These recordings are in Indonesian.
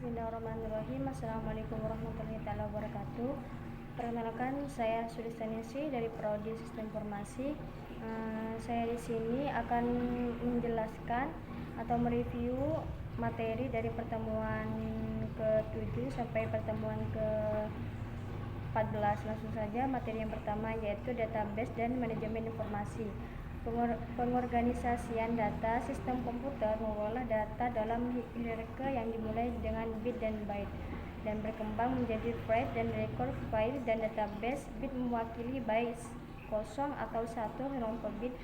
Bismillahirrahmanirrahim. Assalamualaikum warahmatullahi wabarakatuh. Perkenalkan, saya Sulistanisih dari Prodi Sistem Informasi. Saya di sini akan menjelaskan atau mereview materi dari pertemuan ke-7 sampai pertemuan ke-14. Langsung saja, materi yang pertama yaitu database dan manajemen informasi. Pengorganisasian data. Sistem komputer mengolah data dalam hierarki yang dimulai dengan bit dan byte dan berkembang menjadi write dan record file dan database. Bit mewakili byte 0 atau 1, nomor bit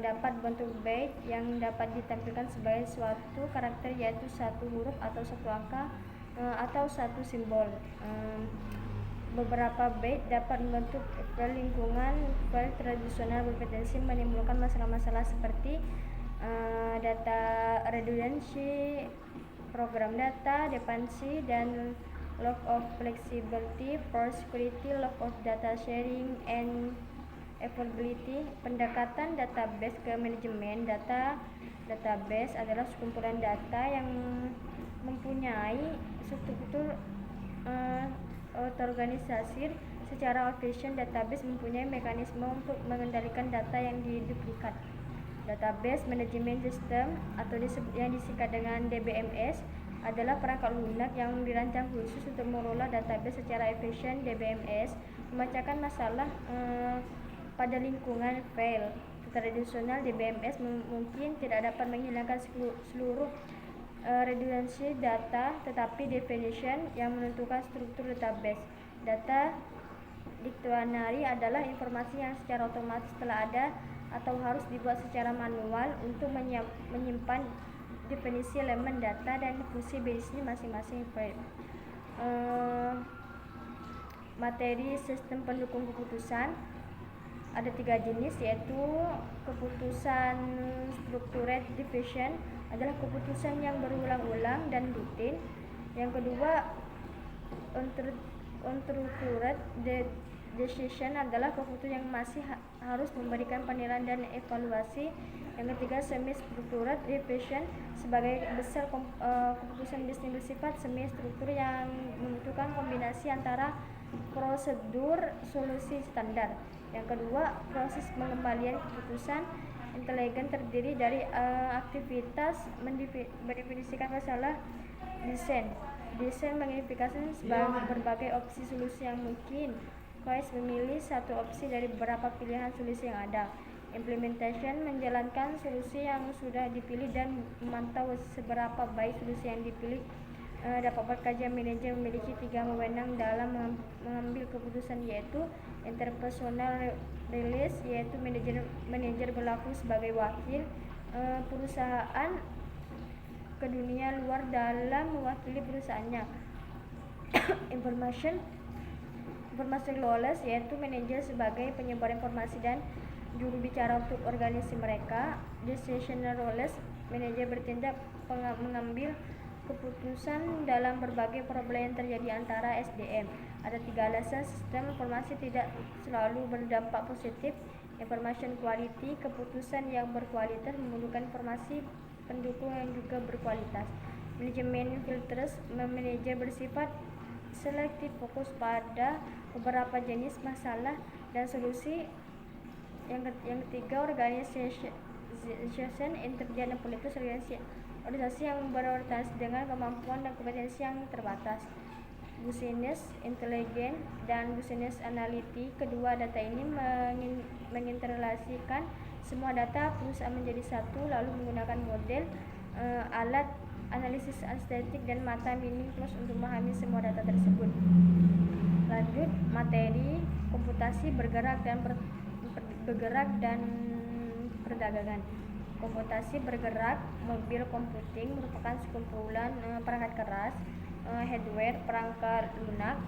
dapat bentuk byte yang dapat ditampilkan sebagai suatu karakter, yaitu satu huruf atau satu angka atau satu simbol. Beberapa byte dapat membentuk file lingkungan. File tradisional berpotensi menimbulkan masalah-masalah seperti data redundancy, program data dependency, dan lack of flexibility for security, lack of data sharing, and availability. Pendekatan database ke manajemen data. Database adalah sekumpulan data yang mempunyai struktur terorganisasi secara efisien. Database mempunyai mekanisme untuk mengendalikan data yang diduplikat. Database Management System atau yang disingkat dengan DBMS adalah perangkat lunak yang dirancang khusus untuk mengelola database secara efisien. DBMS memecahkan masalah pada lingkungan file. Tradisional DBMS mungkin tidak dapat menghilangkan seluruh redundansi data, tetapi definition yang menentukan struktur database. Data dictionary adalah informasi yang secara otomatis telah ada atau harus dibuat secara manual untuk menyimpan definisi elemen data dan fungsi bisnis masing-masing file. Materi sistem pendukung keputusan ada 3 jenis, yaitu keputusan structured division adalah keputusan yang berulang-ulang dan rutin. Yang kedua, unstructured decision adalah keputusan yang masih harus memberikan penilaian dan evaluasi. Yang ketiga, semi-structured division sebagai besar keputusan bisnis bersifat semi-struktur yang membutuhkan kombinasi antara prosedur solusi standar. Yang kedua, proses pengembalian keputusan intelijen terdiri dari aktivitas mendefinisikan masalah desain. Desain mengidentifikasi berbagai opsi solusi yang mungkin. Choice memilih satu opsi dari beberapa pilihan solusi yang ada. Implementation menjalankan solusi yang sudah dipilih dan memantau seberapa baik solusi yang dipilih dapat bekerja. Manajer memiliki 3 wewenang dalam mengambil keputusan, yaitu interpersonal release, yaitu manajer berlaku sebagai wakil perusahaan ke dunia luar dalam mewakili perusahaannya. Information lawless, yaitu manajer sebagai penyebar informasi dan juru bicara untuk organisasi mereka. Decisional role, manajer bertindak mengambil keputusan dalam berbagai problem yang terjadi antara SDM. Ada 3 alasan sistem informasi tidak selalu berdampak positif. Information quality, keputusan yang berkualitas memerlukan informasi pendukung yang juga berkualitas. Manajemen filters, manajer bersifat selektif, fokus pada beberapa jenis masalah dan solusi. Yang ketiga, organisasi intelijen dan politis, organisasi yang berorientasi dengan kemampuan dan kompetensi yang terbatas. Business intelligence dan business analytics, kedua data ini menginterrelasikan semua data perusahaan menjadi satu, lalu menggunakan model alat analisis statistik dan mata meaning plus untuk memahami semua data tersebut. Lanjut, materi komputasi bergerak dan perdagangan. Komputasi bergerak, mobil computing merupakan sekumpulan perangkat keras, hardware, perangkat lunak,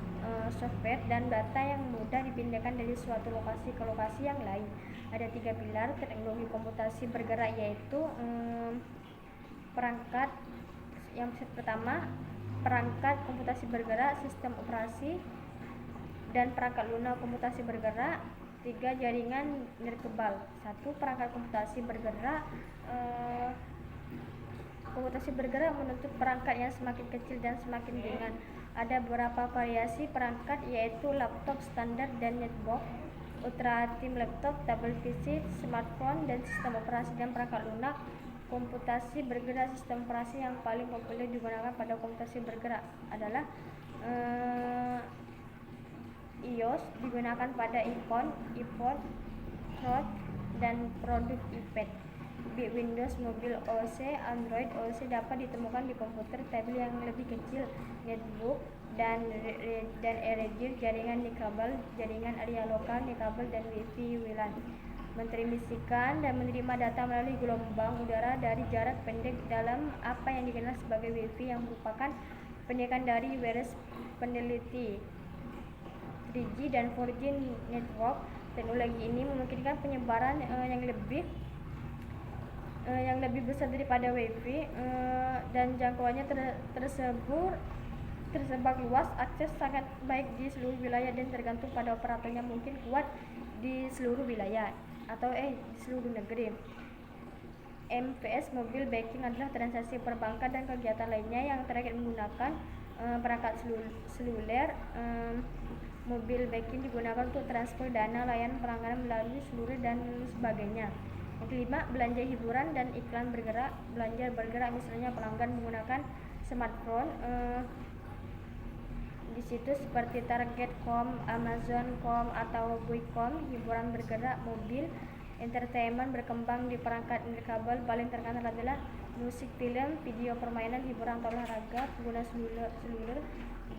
software, dan data yang mudah dipindahkan dari suatu lokasi ke lokasi yang lain. Ada 3 pilar teknologi komputasi bergerak, yaitu perangkat. Yang pertama, perangkat komputasi bergerak, sistem operasi, dan perangkat lunak komputasi bergerak. 3, jaringan nirkabel. 1, perangkat komputasi bergerak Komputasi bergerak menuntut perangkat yang semakin kecil dan semakin ringan. Ada beberapa variasi perangkat, yaitu laptop standar dan netbook, ultra-thin laptop, tablet PC, smartphone, dan sistem operasi dan perangkat lunak. Komputasi bergerak, sistem operasi yang paling populer digunakan pada komputasi bergerak adalah iOS, digunakan pada iPhone, iPod Touch, dan produk iPad. Windows Mobile OS, Android OS dapat ditemukan di komputer tablet yang lebih kecil, netbook, dan radio, jaringan nikabel, jaringan area lokal, nikabel, dan Wi-Fi WLAN. Mentransmisikan dan menerima data melalui gelombang udara dari jarak pendek dalam apa yang dikenal sebagai Wi-Fi, yang merupakan pendekkan dari Wireless Fidelity 3G dan 4G network. Teknologi ini memungkinkan penyebaran yang lebih besar daripada Wi-Fi, dan jangkauannya tersebar luas. Akses sangat baik di seluruh wilayah dan tergantung pada operatornya, mungkin kuat di seluruh wilayah atau di seluruh negeri. MPS, mobile banking, adalah transaksi perbankan dan kegiatan lainnya yang terakhir menggunakan perangkat seluler. Mobile banking digunakan untuk transfer dana, layanan pelanggan melalui seluler, dan sebagainya. Yang kelima, belanja hiburan dan iklan bergerak. Belanja bergerak misalnya pelanggan menggunakan smartphone di situs seperti Target.com, Amazon.com, atau Boy.com. Hiburan bergerak mobil, entertainment berkembang di perangkat nirkabel. Paling terkenal adalah musik, film, video permainan, hiburan atau olahraga. Pengguna seluler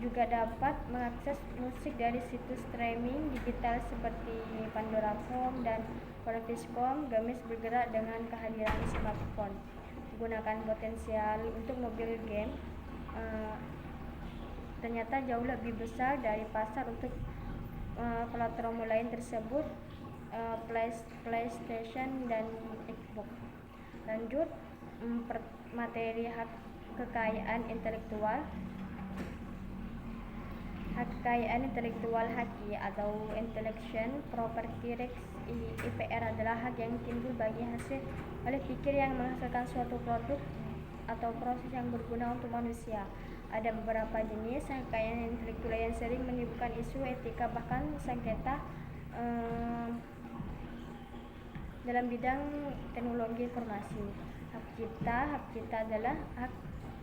juga dapat mengakses musik dari situs streaming digital seperti Pandora.com dan Pornhub.com. Games bergerak dengan kehadiran smartphone. Menggunakan potensial untuk mobile game ternyata jauh lebih besar dari pasar untuk platform lain tersebut, PlayStation dan Xbox. Lanjut, materi hak kekayaan intelektual. Hak kekayaan intelektual HKI atau Intellectual Property Rights IPR adalah hak yang timbul bagi hasil oleh pikir yang menghasilkan suatu produk atau proses yang berguna untuk manusia. Ada beberapa jenis hak kekayaan intelektual yang sering menimbulkan isu etika bahkan sengketa dalam bidang teknologi informasi. Hak cipta adalah hak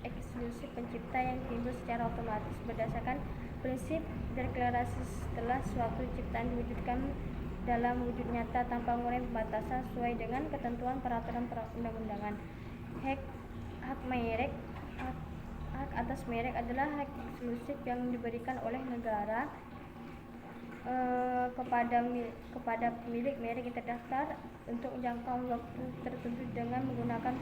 eksklusif pencipta yang timbul secara otomatis berdasarkan prinsip deklarasi setelah suatu ciptaan diwujudkan dalam wujud nyata tanpa mengurangi pembatasan sesuai dengan ketentuan peraturan perundang-undangan. Hak merek. Hak atas merek adalah hak eksklusif yang diberikan oleh negara kepada pemilik merek yang terdaftar untuk jangka waktu tertentu dengan menggunakan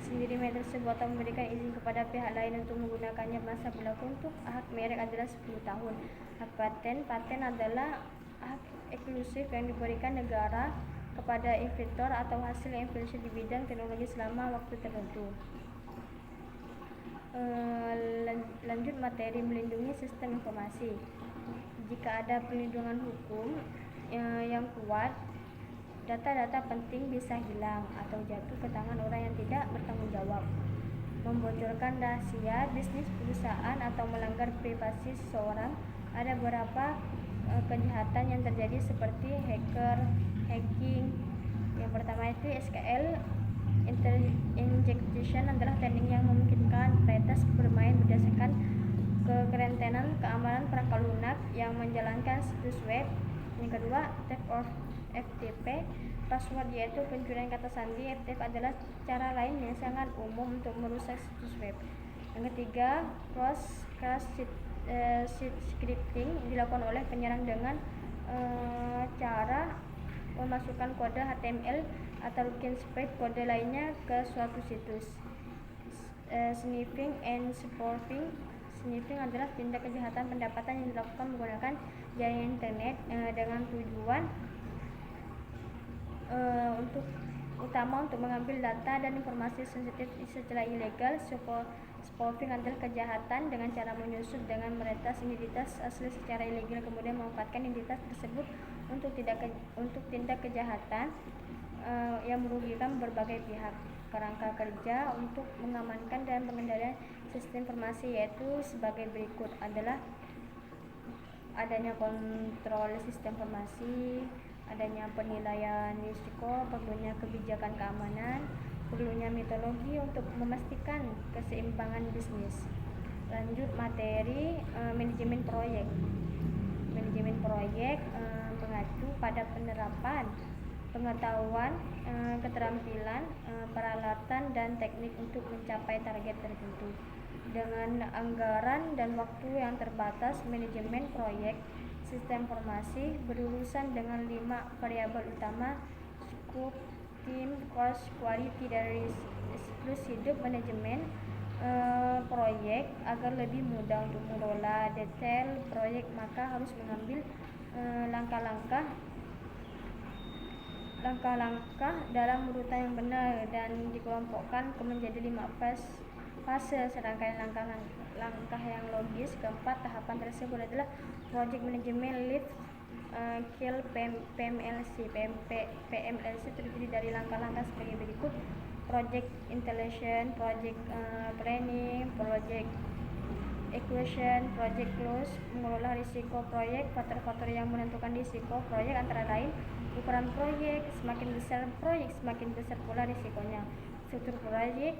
sendiri merek tersebut atau memberikan izin kepada pihak lain untuk menggunakannya. Masa berlaku untuk hak merek adalah 10 tahun. Hak paten adalah hak eksklusif yang diberikan negara kepada inventor atau hasil inventasi di bidang teknologi selama waktu tertentu. Lanjut, materi melindungi sistem informasi. Jika ada perlindungan hukum yang kuat, data-data penting bisa hilang atau jatuh ke tangan orang yang tidak bertanggung jawab. Membocorkan rahasia bisnis perusahaan atau melanggar privasi seseorang. Ada beberapa kejahatan yang terjadi seperti hacking. Yang pertama itu SQL injection adalah teknik yang memungkinkan peretas bermain berdasarkan kekerentanan keamanan perangkat lunak yang menjalankan situs web. Yang kedua, theft of FTP password, yaitu pencurian kata sandi. FTP adalah cara lain yang sangat umum untuk merusak situs web. Yang ketiga, cross scripting dilakukan oleh penyerang dengan cara memasukkan kode HTML atau script kode lainnya ke suatu situs. Sniffing and spoofing. Sniffing adalah tindak kejahatan pendapatan yang dilakukan menggunakan jaringan internet dengan tujuan untuk mengambil data dan informasi sensitif secara ilegal. Spoofing adalah kejahatan dengan cara menyusup dengan meretas identitas asli secara ilegal, kemudian memanfaatkan identitas tersebut untuk tindak kejahatan yang merugikan berbagai pihak. kerangka kerja untuk mengamankan dan pengendalian sistem informasi, yaitu sebagai berikut adalah adanya kontrol sistem informasi, adanya penilaian risiko, perlunya kebijakan keamanan, perlunya metodologi untuk memastikan keseimbangan bisnis. Lanjut materi manajemen proyek. Manajemen proyek mengacu pada penerapan pengetahuan, keterampilan, peralatan dan teknik untuk mencapai target tertentu. Dengan anggaran dan waktu yang terbatas, manajemen proyek sistem informasi berurusan dengan 5 variabel utama: scope, tim, cost, quality, dan risk. Siklus hidup manajemen proyek. Agar lebih mudah untuk mengelola detail proyek, maka harus mengambil langkah-langkah dalam urutan yang benar dan dikelompokkan menjadi 5 fase serangkaian langkah yang logis. Keempat tahapan tersebut adalah Project Management Life Cycle PMLC. PMLC terdiri dari langkah-langkah sebagai berikut: Project Installation, Project Planning, Project Execution, Project Close. Mengelola risiko proyek. Faktor-faktor yang menentukan risiko proyek antara lain ukuran proyek. Semakin besar proyek, semakin besar pula risikonya. Struktur proyek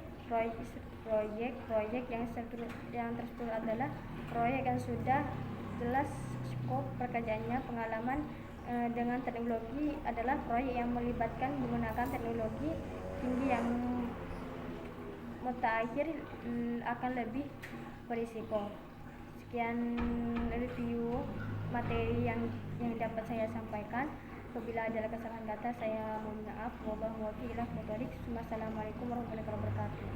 yang terstruktur adalah proyek yang sudah jelas skop pekerjaannya. Pengalaman dengan teknologi adalah proyek yang melibatkan menggunakan teknologi tinggi yang mutakhir akan lebih berisiko. Sekian review materi yang dapat saya sampaikan. Apabila ada kesalahan kata, saya mohon maaf. Wassalamualaikum warahmatullahi wabarakatuh.